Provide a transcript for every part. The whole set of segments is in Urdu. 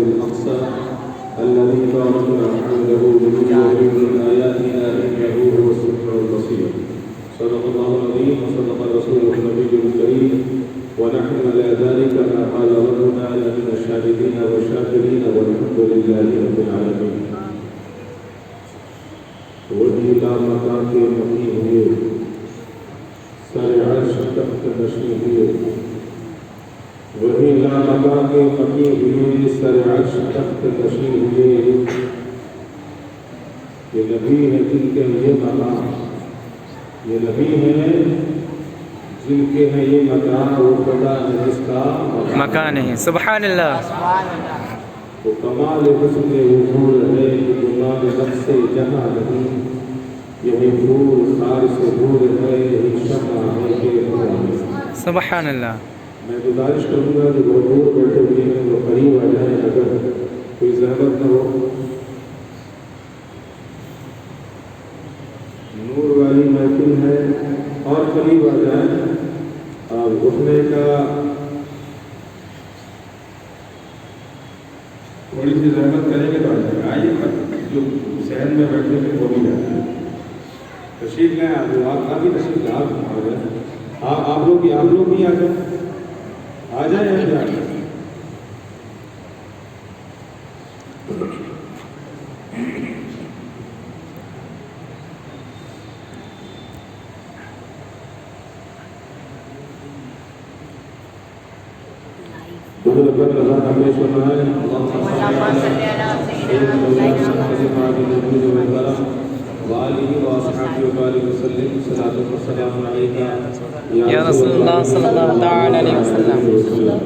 الأقصى الذي باركنا حوله بنوره من آياتنا إنه هو السميع البصير. صدق الله العظيم وصدق رسوله النبي الكريم ونحن على ذلك ما قال ربنا لمن الشاهدين والشاكرين والحمد لله رب العالمين. وہی لامکان کے مقیم ہوئے سر عرش تخت نشین ہوئے، وہی لامکان کے مقیم ہوئے سر عرش تخت نشین ہوئے. یہ نبی ہے جن کے یہ مقام، یہ نبی ہے جن کے ہیں یہ مکان، وہ خدا ہے جس کا مکان ہے. سبحان اللہ. وہ کمال حسن حضور ہے، غلام نفس جہاں نہیں، یہی پھول خار سے دور ہے، یہی شمع ہے کہ سبحان اللہ. میں گزارش کروں گا کہ وہ دور بیٹھے ہوئے ہیں وہ قریب آ جائیں، اگر کوئی زحمت نہ ہو. نور والی محفل ہے اور قریب آ جائیں. اور اٹھنے کا تھوڑی سی زحمت کریں گے تو آ جائے گا. آئیے جو صحن میں بیٹھے تھے وہ بھی جاتے ہیں. تشریف لیں آپ بھی تشریف لیں، آپ آ جائیں. آپ لوگ بھی آ جائیں، آ جائیں یہاں جائیں. دور پر رضا ہمیں سنا ہے یا رسول اللہ صلی اللہ تعالی علیہ وسلم.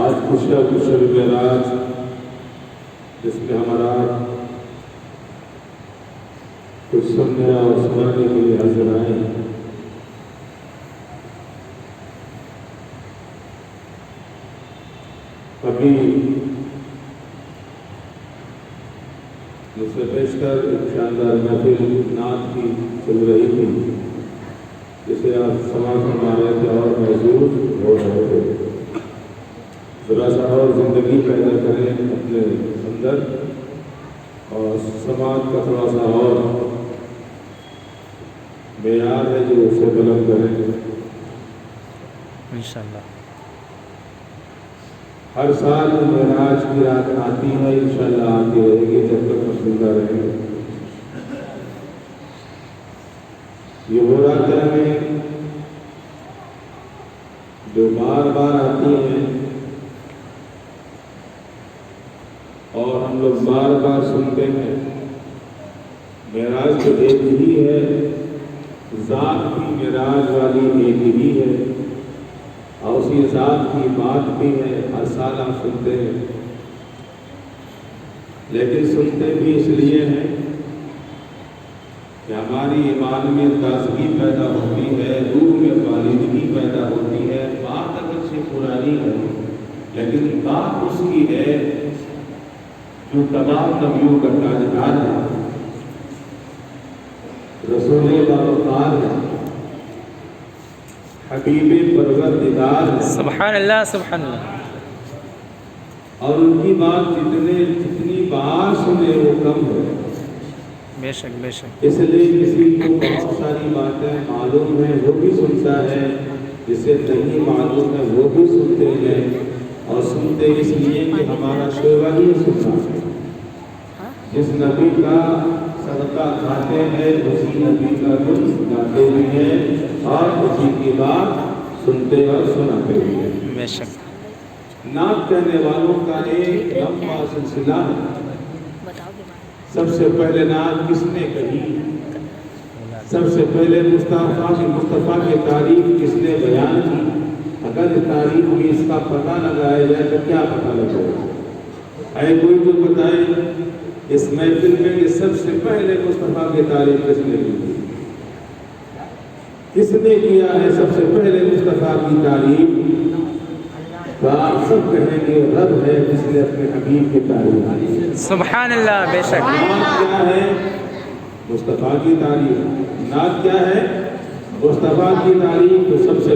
آج خوشیاں معراج جس میں ہمارا کچھ سننے اور سنانے کے لیے حاضر آئے ہیں. ابھی مجھ سے بیشتر ایک شاندار محفل نعت کی چل رہی تھی جسے آپ سماعت فرما رہے تھے اور محظوظ ہو رہے تھے. ذرا سا اور زندگی پیدا کریں اپنے اندر اور سماعت کا تھوڑا سا اور معیار ہے جو اسے بلند کریں. انشاءاللہ ہر سال معراج کی رات آتی ہے، انشاءاللہ آتی رہے گی جب تک ہم زندہ رہیں گے. یہ وہ راتیں ہیں جو بار بار آتی ہیں اور ہم لوگ بار بار سنتے ہیں. معراج تو ایک ہی ہے، ذات کی معراج والی ایک ہی ہے اور اسی ذات کی بات بھی ہے. ہر سال ہم سنتے ہیں، لیکن سنتے بھی اس لیے ہیں کہ ہماری ایمان میں تازگی پیدا ہوتی ہے، روح میں بالندگی پیدا ہوتی ہے. بات اگرچہ پرانی ہے لیکن بات اس کی ہے جو تمام نبیوں کا تاجدار ہے، رسول باوقار ہے، حبیب پروردگار ہے. سبحان اللہ. سبحان اللہ. اور ان کی بات جتنی بار سنے وہ کم ہے. بے شک بے شک. اس لیے کسی کو بہت ساری باتیں معلوم ہیں وہ بھی سنتا ہے، جسے نہیں معلوم ہے وہ بھی سنتے ہیں. اور سنتے اس لیے کہ ہمارا شعبہ ہی سننا ہے. جس نبی کا صدقہ کھاتے ہیں اسی نبی کا گن گاتے بھی ہیں اور اسی کی بات سنتے اور سناتے بھی ہیں. بے شک. نعت کہنے والوں کا ایک لمبا سلسلہ ہے. سب سے پہلے نعت کس نے کہی؟ سب سے پہلے مصطفیٰ کی تعریف کس نے بیان کی؟ اگر تعریف میں اس کا پتہ لگایا جائے تو کیا پتہ لگے گا؟ اے کوئی تو بتائے اس محفل میں کہ سب سے پہلے مصطفیٰ کی تعریف کس نے کی؟ کس نے کیا ہے سب سے پہلے مصطفیٰ کی تعریف؟ تو آپ سب کہیں گے رب ہے جس نے اپنے حبیب کی تعریف کی. سبحان اللہ. بے شک. نعت کیا ہے؟ مصطفیٰ کی تعریف. نعت کیا ہے؟ مصطفیٰ کی تعریف. تو سب سے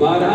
12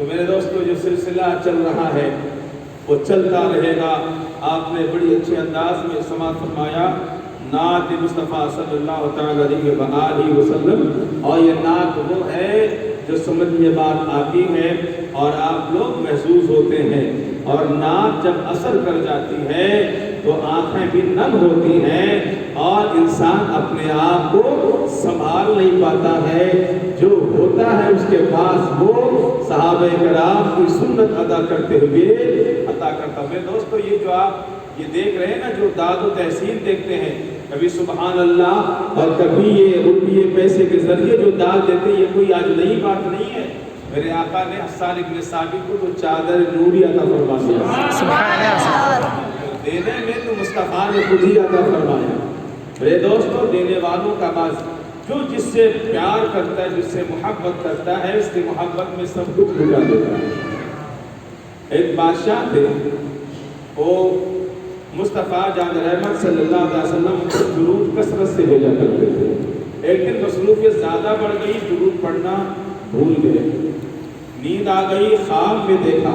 تو میرے دوستوں جو سلسلہ چل رہا ہے وہ چلتا رہے گا. آپ نے بڑی اچھے انداز میں سماعت فرمایا نعت مصطفیٰ صلی اللہ تعالی علیہ وآلہ وسلم. اور یہ نعت وہ ہے جو سمجھ میں بات آتی ہے اور آپ لوگ محسوس ہوتے ہیں. اور نعت جب اثر کر جاتی ہے تو آنکھیں بھی نم ہوتی ہیں اور انسان اپنے آپ کو سنبھال نہیں پاتا ہے. جو ہوتا ہے اس کے پاس وہ صحابہ کرام کی سنت ادا کرتے ہوئے عطا کرتا. میرے دوستو یہ جو آپ یہ دیکھ رہے ہیں نا جو داد و تحسین دیکھتے ہیں کبھی سبحان اللہ اور کبھی یہ روپیے پیسے کے ذریعے جو داد دیتے ہیں یہ کوئی آج نئی بات نہیں ہے. میرے آقا نے حسان ابن ثابت کو تو چادر نوری عطا فرما دیا. سبحان اللہ. دینے میں تو مصطفیٰ نے خود ہی عطا فرمایا. میرے دوستو دینے والوں کا باز جو جس سے پیار کرتا ہے جس سے محبت کرتا ہے اس کی محبت میں سب کچھ بھلا دیتا ہے. ایک بادشاہ تھے وہ مصطفیٰ جان رحمت صلی اللہ علیہ وسلم کو درود کثرت سے بھیجا کرتے تھے. ایک دن مصروفیت زیادہ بڑھ گئی درود پڑھنا بھول گئے. نیند آ گئی خواب میں دیکھا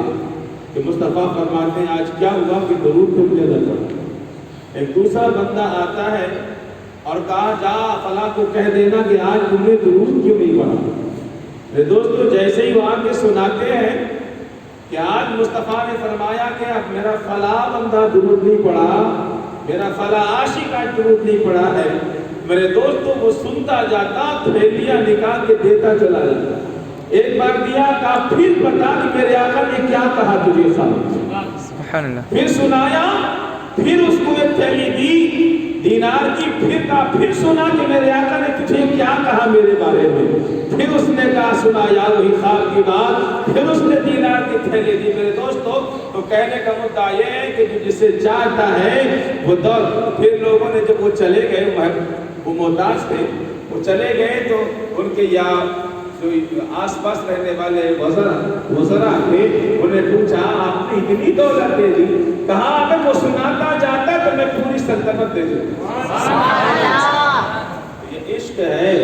کہ مصطفیٰ فرماتے ہیں آج کیا ہوا کہ درود تم نے نہ پڑھا. ایک دوسرا بندہ آتا ہے اور کہا جا فلاں کو کہہ دینا کہ آج تم نے درود کیوں نہیں پڑھا. میرے دوستو جیسے ہی وہ آ کے سناتے ہیں کہ آج مصطفیٰ نے فرمایا کہ اب میرا فلاں بندہ درود نہیں پڑھا میرا فلاں عاشق آج درود نہیں پڑھا ہے. میرے دوستو وہ سنتا جاتا تھیلیاں نکال کے دیتا چلا جاتا. ایک بار دیا کہا پھر بتا کہ میرے آقا نے کیا کہا تجھے سبحان اللہ. پھر سنایا پھر اس کو ایک تھیلی دی دینار کی پھر کہا پھر سنا کہ میرے آقا نے تجھے کیا کہا میرے بارے میں. پھر اس نے کہا سنا یا وہی خواب کی بات. پھر اس نے دینار کی تھیلی دی. میرے دوستو تو کہنے کا مدعا یہ ہے کہ جسے چاہتا ہے وہ دور. پھر لوگوں نے جب وہ چلے گئے وہ محتاج تھے وہ چلے گئے تو ان کے یا جو آس پاس رہنے والے وزراء تھے انہیں پوچھا آپ نے اتنی دولت دے دی کہا اگر وہ سناتا جاتا تو میں پوری سلطنت دے دوں. یہ عشق ہے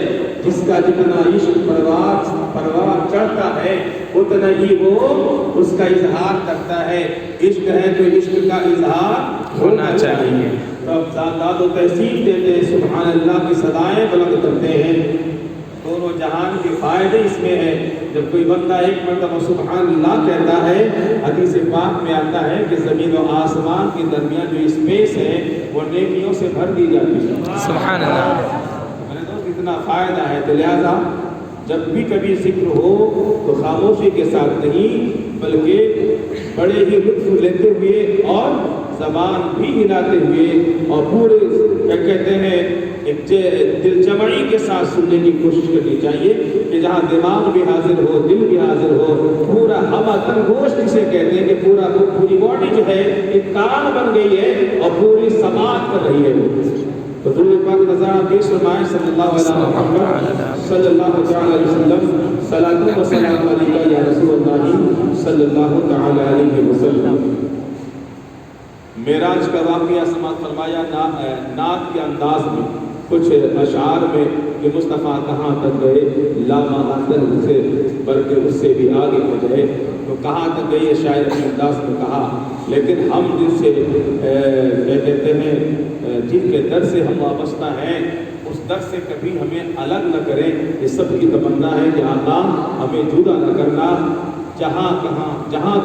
جس کا جتنا عشق پروار چڑھتا ہے اتنا ہی وہ اس کا اظہار کرتا ہے. عشق ہے تو عشق کا اظہار ہونا چاہیے. تب داد و تحسین دیتے ہیں سبحان اللہ کی صدائیں بلند کرتے ہیں. دونوں جہان کے فائدے اس میں ہیں. جب کوئی بندہ ایک مرتبہ سبحان اللہ کہتا ہے حدیث پاک میں آتا ہے کہ زمین و آسمان کے درمیان جو اسپیس ہے وہ نیکیوں سے بھر دی جاتی ہے. سبحان اللہ. میرے دوست اتنا فائدہ ہے تو لہذا جب بھی کبھی ذکر ہو تو خاموشی کے ساتھ نہیں بلکہ بڑے ہی لطف لیتے ہوئے اور زبان بھی ہلاتے ہوئے اور پورے کیا کہتے ہیں ایک دل جمعی کے ساتھ سننے کی کوشش کرنی چاہیے کہ جہاں دماغ بھی حاضر ہو دل بھی حاضر ہو پورا ہوا تن گوشت جسے کہتے ہیں کہ پوری باڈی جو ہے ایک کان بن گئی ہے اور پوری سماعت کر رہی ہے. تو درود پاک نظارہ پیش فرمائیں صلی اللہ علیہ محمد صلی اللہ علیہ وسلم صلاۃ و سلام علیکہ یا رسول اللہ صلی اللہ تعالی علیہ وسلم. معراج کا واقعہ سماعت فرمایا نعت کے انداز میں کچھ اشعار میں کہ مصطفیٰ کہاں تک گئے لاما آخر سے بلکہ اس سے بھی آگے ہو گئے. تو کہاں تک گئی شاعر اپنے انداز میں کہا لیکن ہم جن سے کیا کہتے ہیں جن کے در سے ہم وابستہ ہیں اس در سے کبھی ہمیں الگ نہ کریں. یہ سب کی تمنا ہے کہ اللہ ہمیں جدا نہ کرنا. جہاں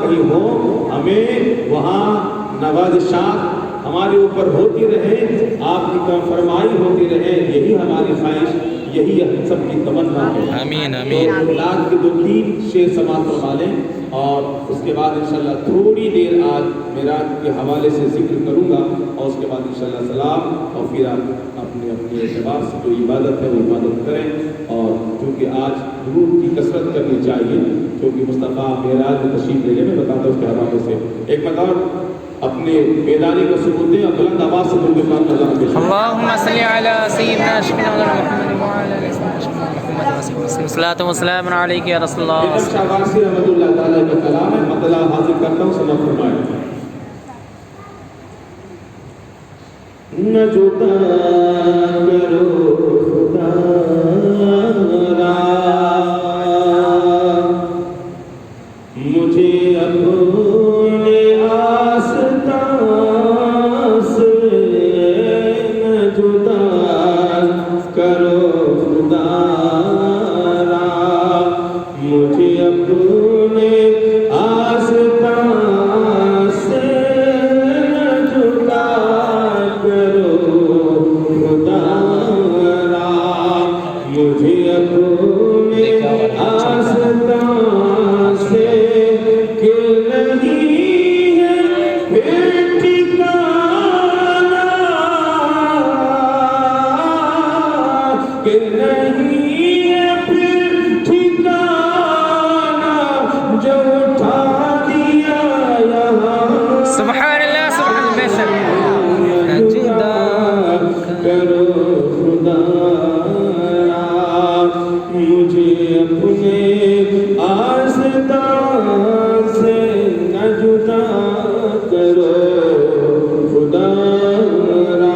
کہیں ہو ہمیں وہاں نوازشات ہمارے اوپر ہوتی رہے آپ کی فرمائی ہوتی رہے. یہی ہماری خواہش یہی ہم سب کی تمنا ہے. آمین آمین. تو اولاد کے 2-3 شعر سماعت فرما لیں اور اس کے بعد انشاءاللہ تھوڑی دیر آج معراج کے حوالے سے ذکر کروں گا اور اس کے بعد انشاءاللہ سلام اور پھر آپ اپنے اعتبار سے جو عبادت ہے وہ عبادت کریں. اور چونکہ آج درود کی کثرت کرنی چاہیے کیونکہ مصطفیٰ معراج میں تشریف لے گئے. میں بتاتا ہوں اس کے حوالے سے ایک بتا اپنے بیداری کو ثبوت دیں اور بلند آواز سے درود پاک اللہم صلی علی سیدنا محمد وعلی آلہ محمد صلاۃ و سلام علیک یا رسول اللہ. شاہبازی رحمۃ اللہ تعالی کا کلام ہے مطلع حاضر کرتا ہوں سماعت فرمائیں. نہ جدا کرو خدا را مجھے اپنے آستان سے نہ جدا کرو خدا را مجھے اپنے آستان سے نہ جدا کرو خدا را مجھے اپنے آستان سے کہ نہیں ہے پھر ٹھکانا کہ نہیں ہے پھر ٹھکانا جو اٹھا دیا یہاں سبحان اللہ سبحان اللہ جدا کرو خدا مجھے اپنے آستان سے نہ جدا کرو خدا را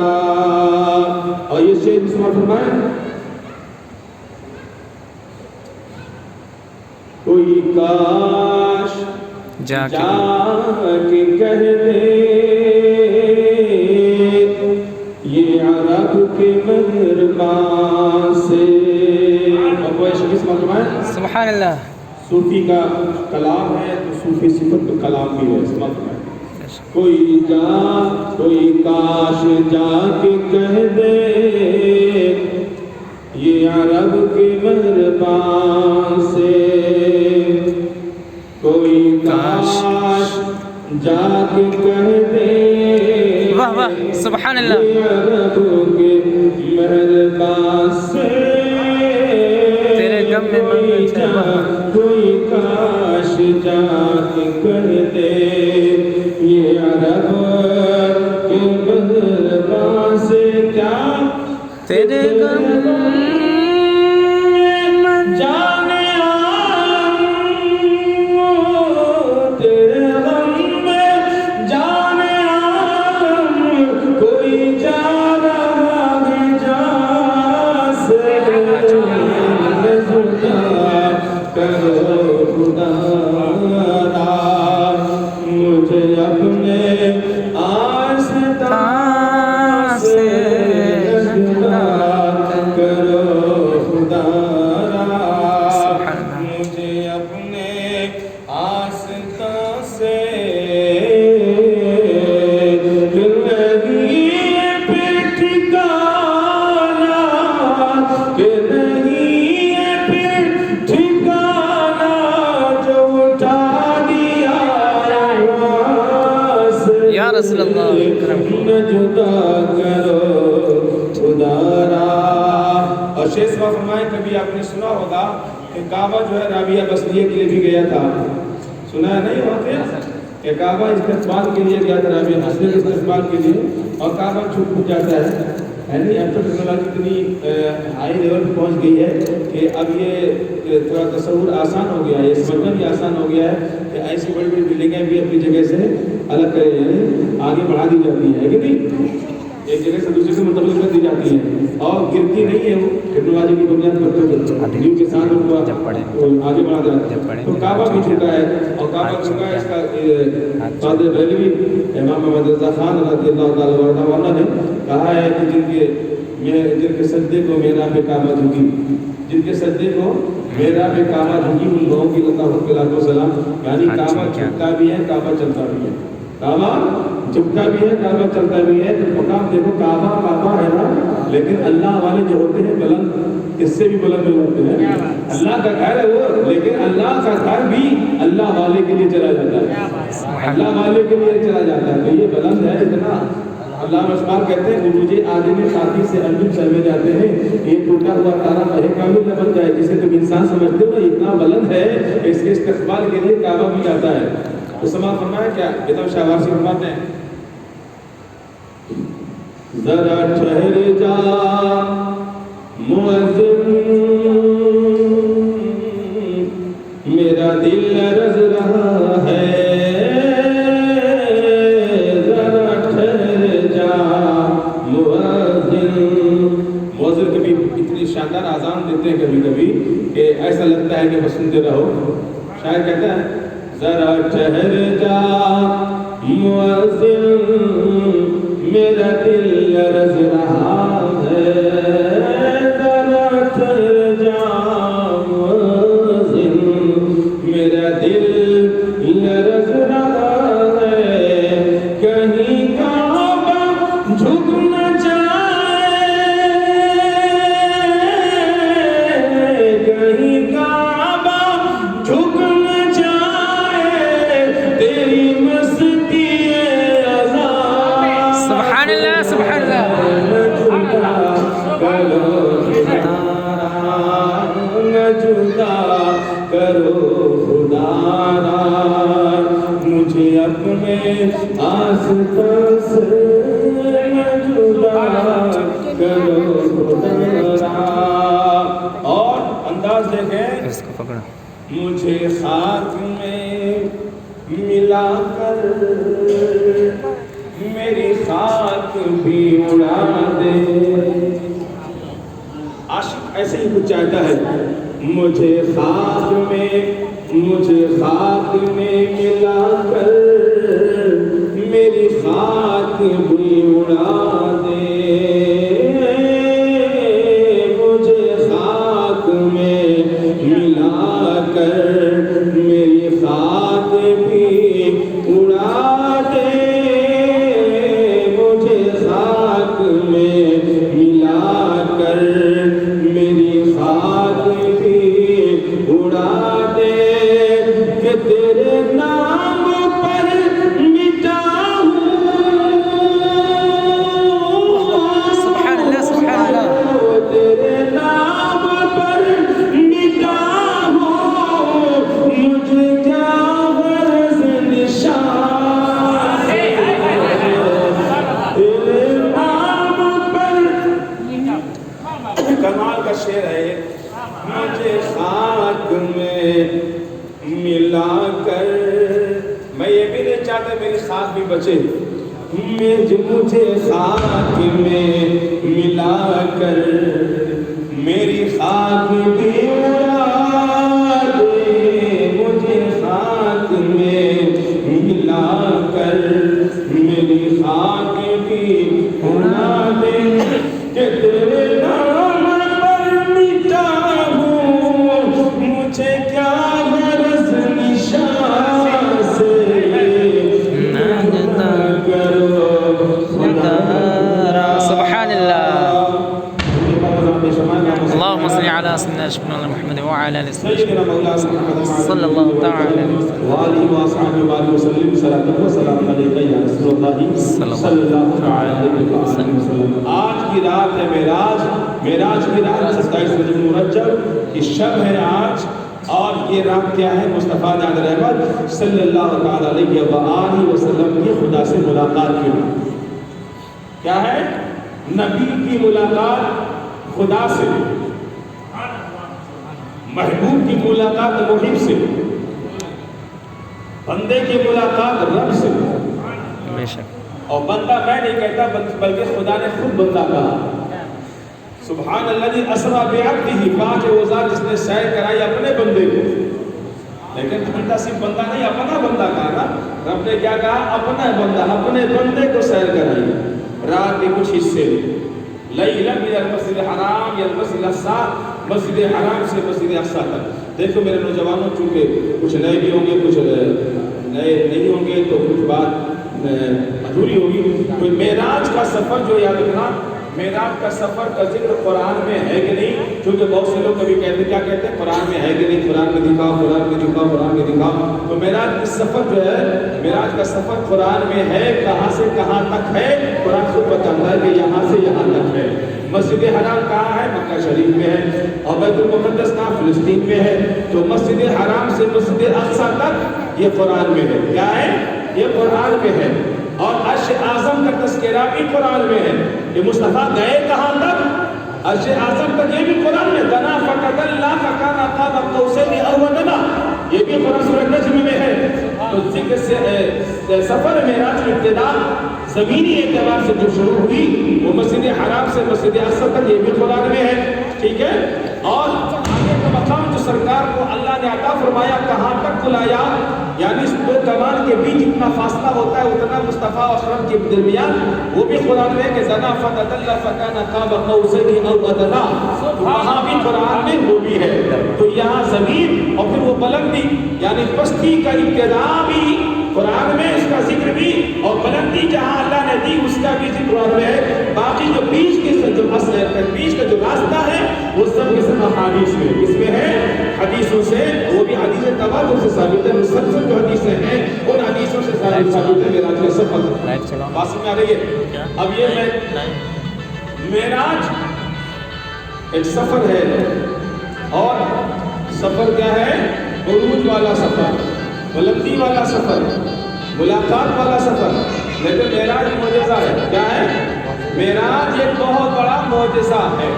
اور یہ شعر اس میں فرمائیں کوئی کاش جا کے کے کہہ دے یہ عرب کے مہربان سے اور وہ عشق اس میں فرمائیں سبحان اللہ صوفی کا کلام ہے تو صوفی صفت کا کلام بھی ہے اس میں کوئی کاش جا کے کہہ دے یہ عرب کے مہربان سے کوئی کاش جا کے کہہ دے واہ واہ سبحان اللہ یہ عرب کے مہربان سے تیرے غم میں کوئی کاش جا کے کہہ دے یہ عرب کے مہربان سے کیا تیرے غم جانے تیرے غم میں جانے کوئی جا رہا ہے جا سے کرو خدا را مجھے اپنے آستان سے جدا کرو خدا را مجھے اپنے آستان سے نہیں پھر ٹھکانا کہ نہیں ہے پھر ٹھکانا جو اٹھا دیا یا رسول اللہ نہ جدا کرو خدا را اور شیخ صاحب فرمائے کبھی آپ نے سنا ہوگا کہ کعبہ جو ہے رابعہ بصریہ کے لیے بھی گیا تھا سنا ہے نہیں ہوتے کہ کعبہ استقبال کے لیے گیا تھا رابعہ بصریہ کے استقبال کے لیے اور کعبہ چھپ جاتا ہے نہیں اب تو ٹیکنالوجی اتنی ہائی لیول پہ پہنچ گئی ہے کہ اب یہ تھوڑا تصور آسان ہو گیا ہے یہ سمجھنا بھی آسان ہو گیا ہے کہ ایسی بڑی بڑی بلڈنگیں بھی اپنی جگہ سے الگ کر آگے بڑھا دی جاتی ہیں کہ نہیں ایک جگہ سے دوسرے سے منتقل کر دی جاتی ہیں اور گرتی نہیں ہے وہ ٹیکنالوجی کی بنیاد پر نیو کے ساتھ ان کو آگے بڑھا جاتا ہے تو کعبہ بھی چھوٹا ہے اور کعبہ چھوٹا ہے اس کا قادر بریلوی امام محمد رضا خان رضی اللہ تعالیٰ عنہ نے کہا ہے کہ جن کے سجدے کو محراب کعبہ جھکی جن کے سجدے کو محراب کعبہ جھکی ان لوگوں کی اللہ وسلام یعنی کعبہ جھکتا بھی ہے کعبہ چلتا بھی ہے کعبہ جھکتا بھی ہے کعبہ چلتا بھی ہے تو مقام دیکھو کعبہ ہے نا لیکن اللہ والے جو ہوتے ہیں بلند اس سے بھی بلند ہوتے ہیں اللہ کا گھر ہے وہ لیکن اللہ کا گھر بھی اللہ والے کے لیے چلا جاتا ہے اللہ والے کے لیے چلا جاتا ہے تو یہ بلند ہے اتنا اللہ مشکار کہتے ہیں مجھے آدمی خاطی سے انجم سمجھ جاتے ہیں یہ ٹوٹا ہوا تارا مہے کامل نہ بن جائے جسے تم انسان سمجھتے ہو نا اتنا بلند ہے اس کے استقبال کے لیے کعبہ بھی جاتا ہے تو سماعت فرمایا کیا بیتم شاہ وارسی فرماتے ہیں ذرا ٹھہر جا مؤذن میرا دل رز رہا ہے ذرا ٹھہر جا مؤذن کبھی اتنی شاندار آذان دیتے ہیں کبھی کبھی کہ ایسا لگتا ہے کہ بس سنتے رہو شاعر کہتا ہے ذرا ٹھہر جا مؤذن میرا دل لرز رہا ہے ذرا ٹھہر جا مؤذن میرا دل لرز رہا ہے کہیں کعبہ جھک نہ جائے کہیں کعبہ جھک نہ جائے تیری مستی عذاب سبحان اللہ سبحان اللہ نہ جدا کرو خدا را مجھے اپنے آستان سے نہ جدا کرو خدا را اور انداز دیکھیں اس کو پکڑو مجھے خاک میں ملا کر میری خاک بھی اڑا دے عاشق ایسے ہی کچھ چاہتا ہے مجھے خاک میں ملا کر میری خاک بھی اڑا دے مجھے خاک میں ملا کر میری خاک بھی اڑا دے مجھے خاک میں ملا کر میری خاک بھی اڑا دے کہ تیرے نام پر مٹا ہوں سبحان اللہ سبحان اللہ تیرے نام پر مٹا ہوں مجھے کیا غرض نشان تیرے نام پر کمال کا شعر ہے یہ مجھے خاک میں ملا کر میں یہ بھی نہیں چاہتا میری خاک بھی بچے مجھے خاک میں ملا کر میری خاک بھی اڑا دے مجھے خاک میں ملا کر میری خاک بھی اڑا دے کہ تیرے نام پر مٹا ہوں مجھے کیا غرض نشان سے نہ جدا کرو خدا را سبحان اللہ اللهم صل على سيدنا محمد وعلى آل سيدنا محمد صلى الله تعالى عليه وسلم وآلہ وآصحابہ وسلم صلاۃ و سلام علیکہ یا رسول اللہ صلی اللہ علیہ وسلم آج کی رات ہے معراج کی رات 27 رجب کی شب ہے آج اور یہ رات کیا ہے مصطفیٰ جان رحمت صلی اللہ تعالی علیہ وآلہ وسلم کی خدا سے ملاقات کی رات کیا ہے نبی کی ملاقات خدا سے محبوب کی ملاقات محب سے بندے کی ملاقات رب سے بے شک اور بندہ میں نہیں کہتا بلکہ خدا نے خود بندہ کہا سبحان الذی اسری بعبدہ پاک وہ ذات جس نے سیر کرائی اپنے بندے کو لیکن بندہ صرف بندہ نہیں اپنا بندہ کہا نا رب نے کیا کہا اپنا بندہ اپنے بندے کو سیر کرائی رات کے کچھ حصے لیلا من المسجد الحرام یا المسجد الاقصی مسجد حرام سے مسجد اقصی تک دیکھو میرے نوجوانوں چونکہ کچھ نئے بھی ہوں گے کچھ نئے نہیں ہوں گے تو کچھ بات ادھوری ہوگی تو معراج کا سفر جو یاد رکھنا معراج کا سفر کا ذکر قرآن میں ہے کہ نہیں کیونکہ بہت سے لوگ کبھی کہتے کیا کہتے ہیں قرآن میں ہے کہ نہیں قرآن میں دکھاؤ قرآن میں دکھاؤ قرآن میں دکھاؤ تو معراج کا سفر جو ہے معراج کا سفر قرآن میں ہے کہاں سے کہاں تک ہے قرآن خود بتاتا ہے کہ یہاں سے یہاں تک ہے مسجد حرام کہاں ہے مکہ شریف میں ہے اور بیت المقدس کہاں فلسطین میں ہے تو مسجد حرام سے مسجد اقصی تک یہ قرآن میں ہے کیا ہے یہ قرآن میں ہے اور عرش اعظم کا تذکرہ بھی قرآن میں ہے کہ مصطفیٰ گئے کہاں تک عرش اعظم تک یہ بھی قرآن میں دنا فتدلا فکان قاب قوسین او ادنی یہ بھی قرآن سورہ نجم میں ہے تو ذکر سے سفر معراج کی ابتدا زمینی اعتبار سے جو شروع ہوئی وہ مسجد حرام سے مسجد اقصی تک یہ بھی قرآن میں ہے ٹھیک ہے اور آگے کا مقام جو سرکار کو اللہ نے عطا فرمایا کہاں تک بلایا یعنی بھی جتنا فاصلہ ہوتا ہے اتنا مصطفیٰ و اکرم کے درمیان، وہ بھی قرآن میں کہ زنا فتدل فکان قاب قوسین او ادنی، وہاں بھی قرآن میں وہ بھی ہے۔ تو یہاں زمین اور پھر وہ بلندی یعنی پستی کا ابتدا بھی قرآن میں، اس کا ذکر بھی، اور بلندی جہاں اللہ نے دی اس کا بھی ذکر قرآن میں ہے۔ باقی جو بیچ کے جو اصل ہے، بیچ کا جو راستہ ہے وہ سب کے سب احادیث میں، اس میں ہے حدیثوں سے، وہ بھی حدیث تواتر سے ثابت ہے، مسلسل جو حدیثیں ہیں ان حدیثوں سے ثابت ہے معراج کا سفر۔ بات سمجھ آ رہی ہے؟ اب یہ معراج ایک سفر ہے، اور سفر کیا ہے؟ عروج والا سفر، بلندی والا سفر، ملاقات والا سفر۔ لیکن معراج معجزہ ہے۔ کیا ہے؟ معراج ایک بہت بڑا معجزہ ہے۔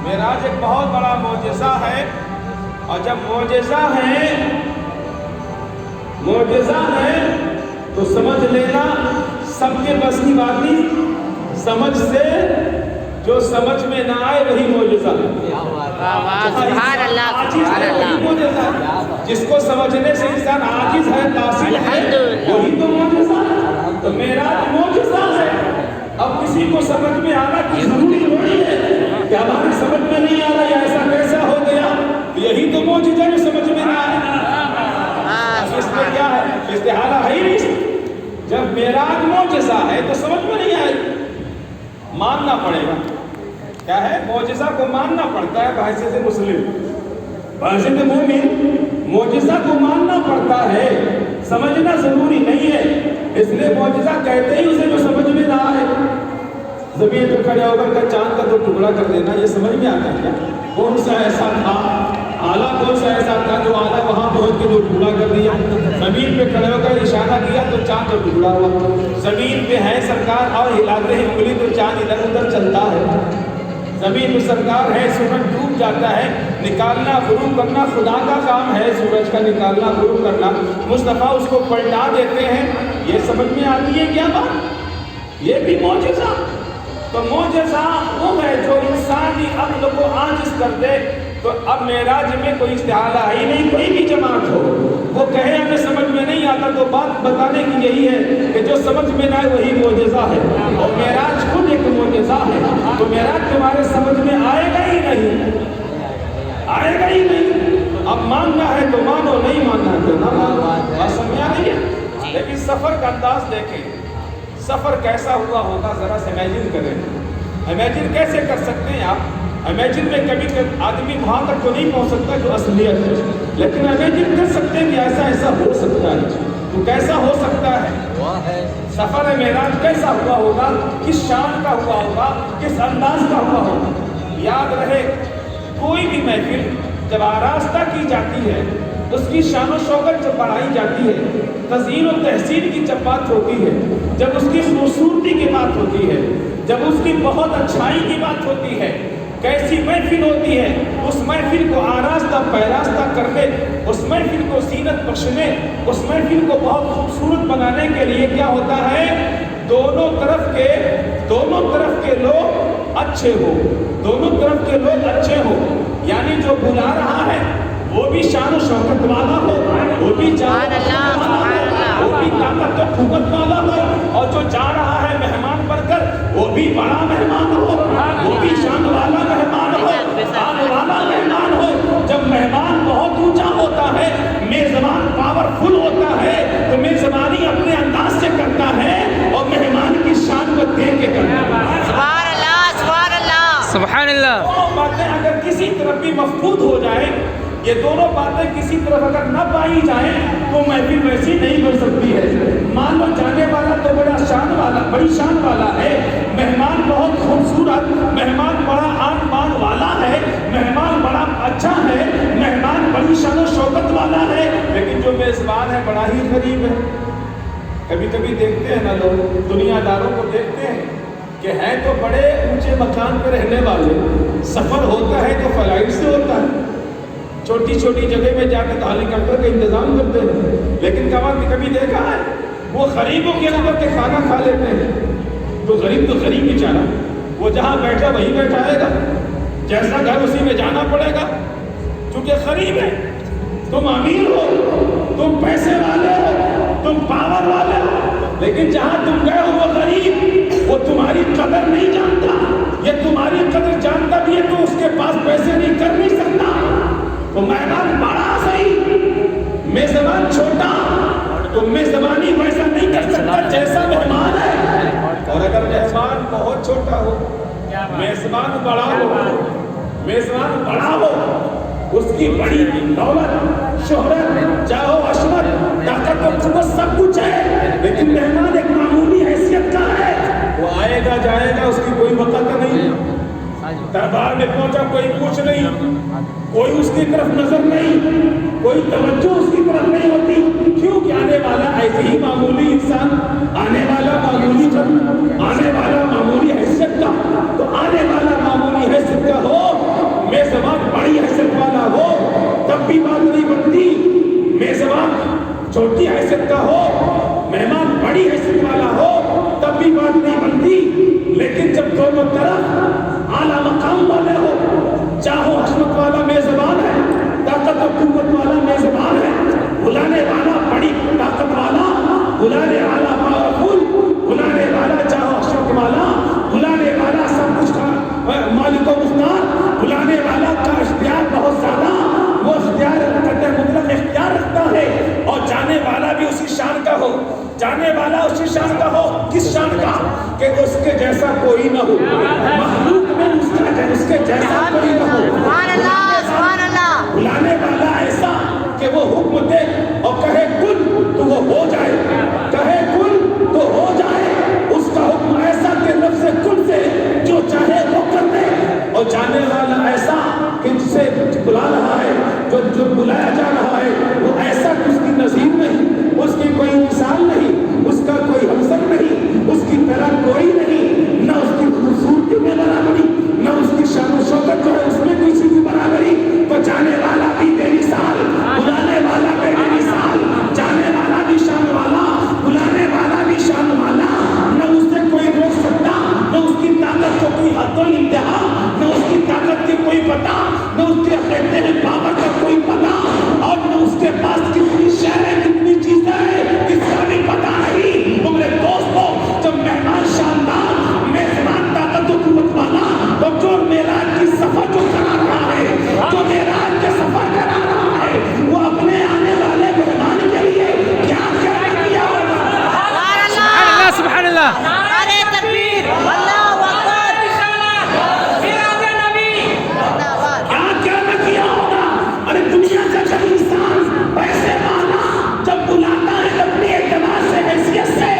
معراج ایک بہت بڑا معجزہ ہے، اور جب معجزہ ہے تو سمجھ لینا سب کے بس کی بات نہیں۔ سمجھ سے جو سمجھ میں نہ آئے وہی معجزہ ہے۔ سبحان اللہ، سبحان اللہ۔ جس کو سمجھنے سے انسان عاجز ہے، قاصر ہے، وہی تو معجزہ ہے۔ تو معراج معجزہ ہے۔ اب کسی کو سمجھ میں آنا کی ضروری نہیں ہے کہ ہماری سمجھ میں نہیں آ رہا، ایسا کیسا ہو گیا، یہی تو معجزہ جو سمجھ میں نہ آئے۔ اس میں کیا ہے؟ استحالہ ہے ہی نہیں۔ جب معراج معجزہ ہے تو سمجھ میں نہیں آئے، ماننا پڑے گا۔ کیا ہے؟ معجزہ کو ماننا پڑتا ہے بحیثیت مسلم، بحیثیت مومن معجزہ کو ماننا پڑتا ہے، سمجھنا ضروری نہیں ہے۔ اس لیے معجزہ کہتے ہی اسے جو سمجھ میں نہ آئے۔ زمین پہ کھڑے ہو کر چاند کا 2 ٹکڑا کر دینا، یہ سمجھ میں آتا ہے کیا؟ کون سا ایسا تھا آلہ، کون سا ایسا تھا جو آلہ وہاں پہنچ کے 2 ٹکڑا کر دیا؟ زمین پہ کھڑے ہو کر اشارہ کیا تو چاند کا ٹکڑا ہوا۔ زمین پہ ہے سرکار اور ہلاتے ہیں انگلی تو چاند ادھر ادھر چلتا ہے۔ زمین پہ سرکار ہے، سورج ڈوب جاتا ہے، نکالنا غروب کرنا خدا کا کام ہے، سورج کا نکالنا غروب کرنا۔ مصطفیٰ اس کو پلٹا دیتے ہیں، یہ سمجھ میں آتی ہے کیا بات؟ یہ بھی معجزہ۔ تو معجزہ وہ ہے جو انسانی عقل کو عاجز کر دے۔ تو اب معراج میں کوئی استحالہ ہی نہیں، کوئی بھی جماعت ہو وہ کہے ہمیں سمجھ میں نہیں آتا، تو بات بتانے کی یہی ہے کہ جو سمجھ میں نہ آئے وہی معجزہ ہے، اور معراج خود ایک معجزہ ہے۔ تو معراج تمہارے سمجھ میں آئے گا ہی نہیں، آئے گا ہی نہیں۔ اب ماننا ہے تو مانو، نہیں ماننا ہے تو نہ مانو۔ بات سمجھ آ رہی ہے؟ لیکن سفر کا انداز دیکھیں، سفر کیسا ہوا ہوگا ذرا سے امیجن کریں۔ امیجن کیسے کر سکتے ہیں آپ؟ امیجن میں کبھی آدمی وہاں تک تو نہیں پہنچ سکتا جو اصلیت ہے، لیکن امیجن کر سکتے ہیں کہ ایسا ایسا ہو سکتا ہے۔ تو کیسا ہو سکتا ہے؟ سفر معراج کیسا ہوا ہوگا، کس شان کا ہوا ہوگا، کس انداز کا ہوا ہوگا؟ یاد رہے، کوئی بھی محفل جب آراستہ کی جاتی ہے، اس کی شان و شوکت جب بڑھائی جاتی ہے، تزئین و تحسین کی جب بات ہوتی ہے، جب اس کی خوبصورتی کی بات ہوتی ہے، جب اس کی بہت اچھائی کی بات ہوتی ہے، کیسی محفل ہوتی ہے، اس محفل کو آراستہ پیراستہ کرنے، اس محفل کو زینت بخشنے، اس محفل کو بہت خوبصورت بنانے کے لیے کیا ہوتا ہے؟ دونوں طرف کے لوگ اچھے ہو، دونوں طرف کے لوگ اچھے ہو، یعنی جو بلا رہا ہے وہ بھی شان و شوکت والا ہو، وہ بھی جان وہ بھی طاقت و قوت والا ہو، اور جو جا رہا ہے مہمان بن کر وہ بھی بڑا مہمان ہو، وہ بھی شان والا مہمان ہو، شان والا مہمان ہو۔ جب مہمان بہت اونچا ہوتا ہے، میزبان پاورفل ہوتا ہے، تو میزبانی اپنے انداز سے کرتا ہے اور مہمان کی شان کو دیکھ کے کرتا ہے۔ سبحان اللہ، سبحان اللہ، سبحان اللہ۔ دونوں باتیں اگر کسی طرف بھی مفقود ہو جائے، یہ دونوں باتیں کسی طرف اگر نہ پائی جائیں تو محفل ویسی نہیں بن سکتی ہے۔ مان لو جانے والا تو بڑی شان والا ہے، مہمان بہت خوبصورت، مہمان بڑا آن بان والا ہے، مہمان بڑا اچھا ہے، مہمان بڑی شان و شوکت والا ہے، لیکن جو میزبان ہے بڑا ہی غریب ہے۔ کبھی کبھی دیکھتے ہیں نا لوگ، دنیا داروں کو دیکھتے ہیں کہ ہیں تو بڑے اونچے مکان پہ رہنے والے، سفر ہوتا ہے تو فلائٹ سے ہوتا ہے، چھوٹی چھوٹی جگہ میں جا کے ہیلی کاپٹر کا انتظام کرتے ہیں، لیکن کبھی دیکھا ہے وہ غریبوں کے اندر کے کھانا کھا لیتے ہیں؟ تو غریب بیچارہ، وہ جہاں بیٹھا وہی بیٹھائے گا، جیسا گھر اسی میں جانا پڑے گا، کیونکہ غریب ہے۔ تم امیر ہو، تم پیسے والے لیکن جہاں تم گئے ہو وہ غریب، وہ تمہاری قدر نہیں جانتا، یہ تمہاری قدر جانتا بھی ہے تو اس کے پاس پیسے نہیں کر نہیں سکتا. تو مہمان بڑا صحیح، میزبان چھوٹا، تو میزبانی ویسا نہیں کر سکتا جیسا مہمان ہے. اور اگر مہمان بہت چھوٹا ہو، میزبان بڑا ہو، اس کی بڑی دولت، شہرت، جاہ و عظمت، طاقت و قوت سب کچھ ہے، لیکن مہمان ایک معمولی حیثیت کا ہے. وہ آئے گا جائے گا، اس کی کوئی وقت نہیں. دربار میں پہنچا کوئی پوچھ نہیں، کوئی اس کی طرف نظر نہیں، کوئی توجہ اس کی طرف نہیں ہوتی. کیوں کہ آنے والا ایسے ہی معمولی انسان، آنے والا معمولی حیثیت کا. تو آنے والا معمولی حیثیت کا ہو، میزبان بڑی حیثیت والا ہو تب بھی بات نہیں بنتی. میزبان چھوٹی حیثیت کا ہو، مہمان بڑی حیثیت والا ہو تب بھی بات نہیں بنتی. لیکن جب دونوں طرف اعلیٰ مقام والے ہو، چاہو حشمت والا میزبان ہے، طاقت و قوت والا میزبان ہے، بلانے والا بڑی طاقت والا، بلانے والا پاورفل، بلانے والا چاہو حشمت والا، بلانے والا سب کچھ کا مالک و مختار، بلانے والا کا اختیار بہت زیادہ، وہ اختیار مطلق اختیار رکھتا ہے. اور جانے والا بھی اسی شان کا ہو، جانے والا اسی شان کا ہو. کس شان کا؟ کہ اس کے جیسا کوئی نہ ہو، مخلوق میں اس کے جیسا کوئی نہ ہو. بلانے والا ایسا کہ وہ حکم دے اور کہے کن تو وہ ہو جائے، کہے کن تو ہو جائے. اس کا حکم ایسا کہ لفظ کن سے جو چاہے وہ کر دے. اور جانے والا ایسا کہ جسے بلا رہا ہے، جو بلایا جا رہا ہے، وہ ایسا کہ اس کی نظیر نہیں، اس کی کوئی مثال نہیں، اس کا کوئی ہمسر نہیں، اس کی طرح کوئی نہیں، نہ اس کی خوبصورتی میں برابری، نہ اس کی شان و شوکت جو ہے اس میں کسی کی برابری. تو جانے والا بھی بے مثال، بلانے والا بے مثال، جانے والا بھی شان والا، بلانے والا بھی شان والا. نہ اس سے کوئی روک سکتا، نہ اس کی طاقت کو کوئی حد و انتہا، نہ اس کی طاقت کی کوئی پتہ، نہ اس کے کہتے ہیں پاور کا کوئی پتہ، اور نہ اس کے پاس کتنی شہر ہے، کتنی چیزیں ہیں، اس کا بھی پتہ نہیں. تو میرے دوستوں، جب مہمان شاندار، میزبان طاقت و قوت والا، تو جو معراج کی سفر جو کرا رہا ہے، جو معراج کے سفر کرا رہا ہے، وہ اپنے آنے والے مہمان کے لیے کیا کیا کیا ہوگا. سبحان اللہ، سبحان اللہ. نعرہ تکبیر، اللہ اکبر، میراج نبی، کیا کیا نہ کیا ہوگا. ارے دنیا کا جب انسان پیسے والا جب بلاتا ہے اپنے اعتبار سے، حیثیت سے،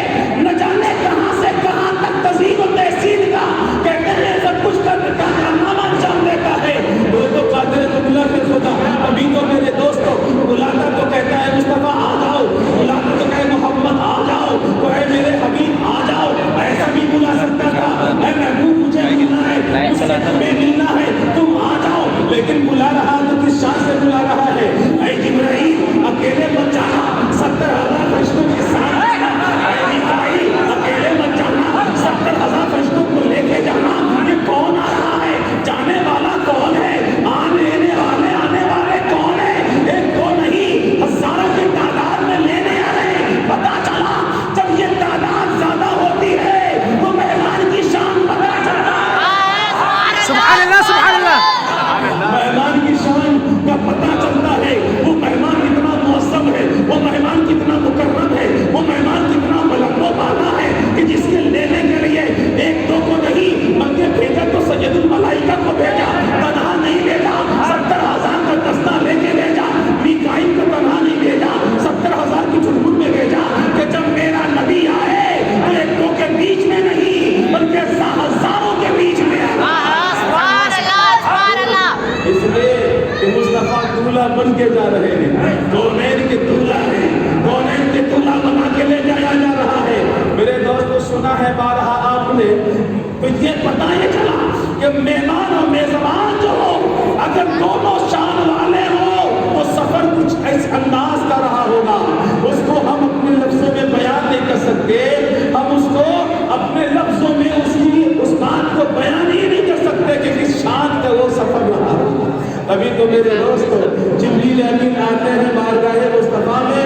نہ جانے کہاں سے کہاں تک تزیین و تحسین کا کہتے ہیں سب کچھ کرنے کا کارنامہ انجام دیتا ہے. وہ تو قادر قدرت کے خدا. ابھی تو میرے دوستوں بلاتا تو کہتا ہے مصطفیٰ آ جاؤ، بلاتا تو کہے محمد آ جاؤ، تو اے میرے حبیب آ جاؤ. ایسا بھی بلا سکتا تھا، اے محبوب مجھے ملنا ہے، مجھ سے تمہیں ملنا ہے، تم آ جاؤ. لیکن بلا رہا تو کس شان سے بلا رہا ہے. اے جبرائیل اکیلے مت جانا، 70,000 فرشتوں کے ساتھ جانا. اے میکائیل اکیلے مت جانا، 70,000 فرشتوں کو لے کے جانا. یہ کون آ رہا ہے؟ جانے والا کون ہے؟ آنے والے کون ہیں؟ ایک دو نہیں، ہزاروں کی تعداد میں لینے آ رہے ہیں. پتا چلا جب یہ تعداد زیادہ ہوتی ہے تو مہمان کی شان پتا چلتا ہے. سبحان اللہ، سبحان اللہ. مہمان کی شان کا پتا چلتا ہے. وہ مہمان کتنا معظم ہے، وہ مہمان کتنا مکرم ہے، وہ مہمان کتنا بلند و بالا ہے کہ جس کے لینے کے لیے ایک دو کو نہیں بلکہ بھیجا تو سید الملائکہ کو بھیجا. تنہا نہیں بھیجا، 70,000 کا دستہ لے کے بھیجا. میکائیل کو تنہا نہیں بھیجا، 70,000 کی جھنجھن میں بھیجا کہ جب میرا نبی آئے تو ایک دو کے بیچ میں نہیں بلکہ ہزاروں کے بیچ میں آئے. اس لیے کہ مصطفیٰ دولہا بن کے جا رہے ہیں، کونین کے دولہا ہیں، کونین کے دولہا بنا کے لے جایا جا رہا ہے. میرے دوستو سنا ہے بارہا آپ نے، تو یہ پتہ یہ چلا کہ مہمان اور میزبان جو ہو اگر دونوں شان والے ہو تو سفر کچھ اس انداز کا رہا ہوگا. اس کو ہم اپنے لفظوں میں بیان نہیں کر سکتے، ہم اس کو اپنے لفظوں میں اس بات کو بیان ہی نہیں کر سکتے کہ کس شان کا وہ سفر رہا ہوگا. ابھی تو میرے دوستو جبریل امین آتے ہیں بارگاہ مصطفیٰ میں،